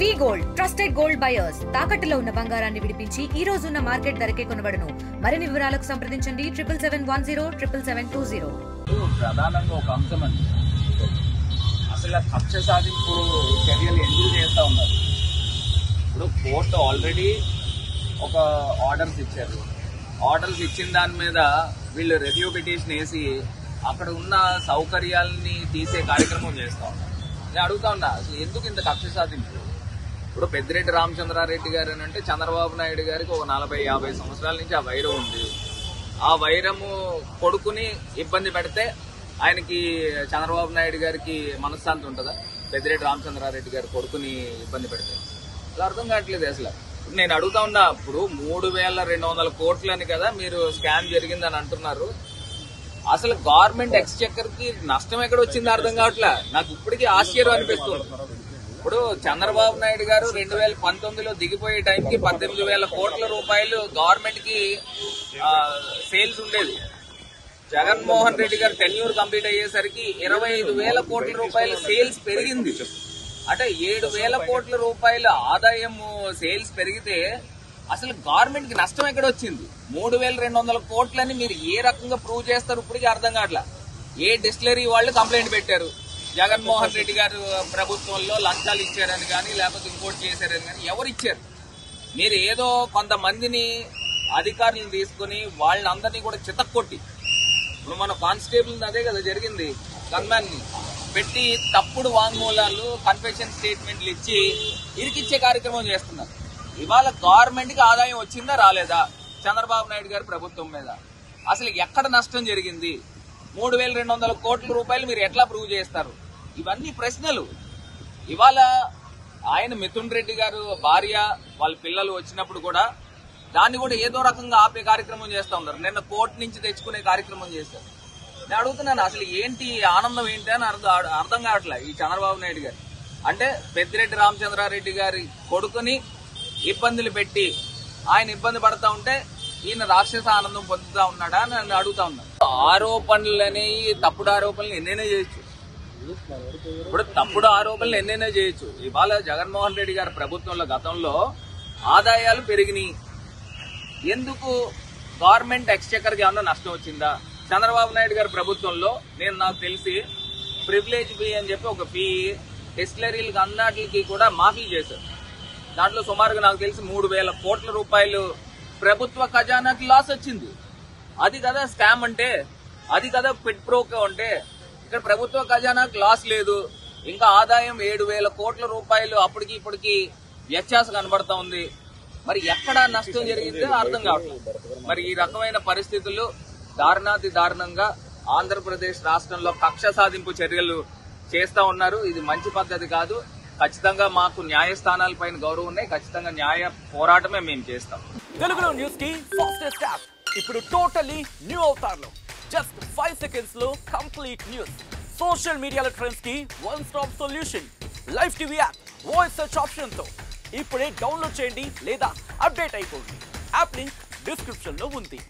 వి gold trusted gold buyers తాకట్టులో ఉన్న బంగారాన్ని విడిపించి ఈ రోజు ఉన్న మార్కెట్ ధరకే కొనబడును. మరిన్ని వివరాలకు సంప్రదించండి 7710 ప్రధానంగా ఒక అంశం అండి, అసలు కక్ష సాధింపు చర్యలు ఎందుకు చేస్తూ ఉన్నారు? ఇప్పుడు కోర్టు ఆల్రెడీ ఒక ఆర్డర్స్ ఇచ్చారు. ఆర్డర్స్ ఇచ్చిన దాని మీద వీళ్ళు రివ్యూ పిటిషన్ వేసి అక్కడ ఉన్న సౌకర్యాలని తీసే కార్యక్రమం చేస్తూ ఉన్నారు. నేను అడుగుతా ఉన్నా, అసలు ఎందుకు ఇంత కక్ష సాధింపు? ఇప్పుడు పెద్దిరెడ్డి రామచంద్రారెడ్డి గారు అని అంటే చంద్రబాబు నాయుడు గారికి ఒక 40-50 సంవత్సరాల నుంచి ఆ వైరం ఉంది. ఆ వైరము కొడుకుని ఇబ్బంది పెడితే ఆయనకి చంద్రబాబు నాయుడు గారికి మనశ్శాంతి ఉంటుందా? పెద్దిరెడ్డి రామచంద్రారెడ్డి గారి కొడుకుని ఇబ్బంది పెడితే అలా అర్థం కావట్లేదు. అసలు నేను అడుగుతా ఉన్నా, ఇప్పుడు 3200 కోట్లు అని కదా మీరు స్కామ్ జరిగిందని అంటున్నారు. అసలు గవర్నమెంట్ ఎక్స్చెక్కర్ కి నష్టం ఎక్కడ వచ్చిందో అర్థం కావట్లే. నాకు ఇప్పటికీ ఆశ్చర్యం అనిపిస్తుంది. ఇప్పుడు చంద్రబాబు నాయుడు గారు 2019లో దిగిపోయే టైంకి 18,000 కోట్ల రూపాయలు గవర్నమెంట్ కి సేల్స్ ఉండేది. జగన్మోహన్ రెడ్డి గారు టెన్యూర్ కంప్లీట్ అయ్యేసరికి 25,000 కోట్ల రూపాయల సేల్స్ పెరిగింది. అంటే 7,000 కోట్ల రూపాయల ఆదాయం సేల్స్ పెరిగితే అసలు గవర్నమెంట్ కి నష్టం ఎక్కడ వచ్చింది? 3,200 కోట్లని మీరు ఏ రకంగా ప్రూవ్ చేస్తారు ఇప్పటికీ అర్థం కావట్లా. ఏ డిస్టిలరీ వాళ్ళు కంప్లైంట్ పెట్టారు, జగన్మోహన్ రెడ్డి గారు ప్రభుత్వంలో లంచాలు ఇచ్చారని కానీ లేకపోతే ఇంకోటి చేశారని కానీ ఎవరు ఇచ్చారు? మీరు ఏదో కొంతమందిని అధికారులను తీసుకుని వాళ్ళని అందరినీ కూడా చితక్కొట్టి, ఇప్పుడు మన కానిస్టేబుల్ అదే కదా జరిగింది, గన్మ్యాన్ ని పెట్టి తప్పుడు వాంగ్మూలాలు కన్ఫెషన్ స్టేట్మెంట్లు ఇచ్చి ఇరికిచ్చే కార్యక్రమం చేస్తున్నారు. ఇవాళ గవర్నమెంట్ కి ఆదాయం వచ్చిందా రాలేదా చంద్రబాబు నాయుడు గారి ప్రభుత్వం మీద? అసలు ఎక్కడ నష్టం జరిగింది? 3,200 కోట్ల రూపాయలు మీరు ఎట్లా ప్రూవ్ చేస్తారు? ఇవన్నీ ప్రశ్నలు. ఇవాళ ఆయన మిథున్ రెడ్డి గారు భార్య వాళ్ళ పిల్లలు వచ్చినప్పుడు కూడా దాన్ని కూడా ఏదో రకంగా ఆపే కార్యక్రమం చేస్తా ఉన్నారు. నిన్న కోర్టు నుంచి తెచ్చుకునే కార్యక్రమం చేస్తారు. నేను అడుగుతున్నాను, అసలు ఏంటి ఆనందం ఏంటి అని అర్థం కావట్లే ఈ చంద్రబాబు నాయుడు గారు. అంటే పెద్దిరెడ్డి రామచంద్రారెడ్డి గారి కొడుకుని ఇబ్బందులు పెట్టి ఆయన ఇబ్బంది పడతా ఉంటే ఈయన రాక్షస ఆనందం పొందుతా ఉన్నాడా అని నన్ను అడుగుతా ఉన్నాను. ఆరోపణలు అనేవి తప్పుడు ఆరోపణలు ఎన్నైనా చేయొచ్చు. ఇప్పుడు తప్పుడు ఆరోపణలు ఎన్నైనా చేయొచ్చు. ఇవాళ జగన్మోహన్ రెడ్డి గారి ప్రభుత్వంలో గతంలో ఆదాయాలు పెరిగినాయి. ఎందుకు గవర్నమెంట్ ఎక్స్చెక్కర్కి ఏమన్నా నష్టం వచ్చిందా? చంద్రబాబు నాయుడు గారి ప్రభుత్వంలో నాకు తెలిసి ప్రివిలేజ్ ఫీ అని చెప్పి ఒక ఫీ డిస్టిలరీలకు అన్నిటికి కూడా మాఫీ చేశారు. దాంట్లో సుమారుగా నాకు తెలిసి 3,000 కోట్ల రూపాయలు ప్రభుత్వ ఖజానాకి లాస్ వచ్చింది. అది కదా స్కామ్ అంటే, అది కదా పిట్ ప్రోకో అంటే. ఇక్కడ ప్రభుత్వ ఖజానాకి లాస్ లేదు, ఇంకా ఆదాయం 7,000 కోట్ల రూపాయలు అప్పటికి ఇప్పటికి వ్యత్యాసం కనబడతా ఉంది. మరి ఎక్కడ నష్టం జరిగిందో అర్థం కావట్లేదు. మరి ఈ రకమైన పరిస్థితులు దారుణాతి దారుణంగా ఆంధ్రప్రదేశ్ రాష్ట్రంలో కక్ష సాధింపు చర్యలు చేస్తా ఉన్నారు. ఇది మంచి పద్ధతి కాదు. ఖచ్చితంగా మాకు న్యాయస్థానాలపైన గౌరవం ఉన్నాయి. ఖచ్చితంగా న్యాయ పోరాటమే మేము చేస్తాం. తెలుగులో న్యూస్ కి ఫాస్టెస్ట్ యాప్ ఇప్పుడు టోటలీ న్యూ అవతార్లో జస్ట్ 5 seconds లో కంప్లీట్ న్యూస్. సోషల్ మీడియాలో ట్రెండ్స్ కి one stop solution. Live TV app voice search option తో ఇప్పుడే డౌన్లోడ్ చేయండి లేదా అప్డేట్ అయిపోండి. యాప్ లింక్ డిస్క్రిప్షన్ లో ఉంది.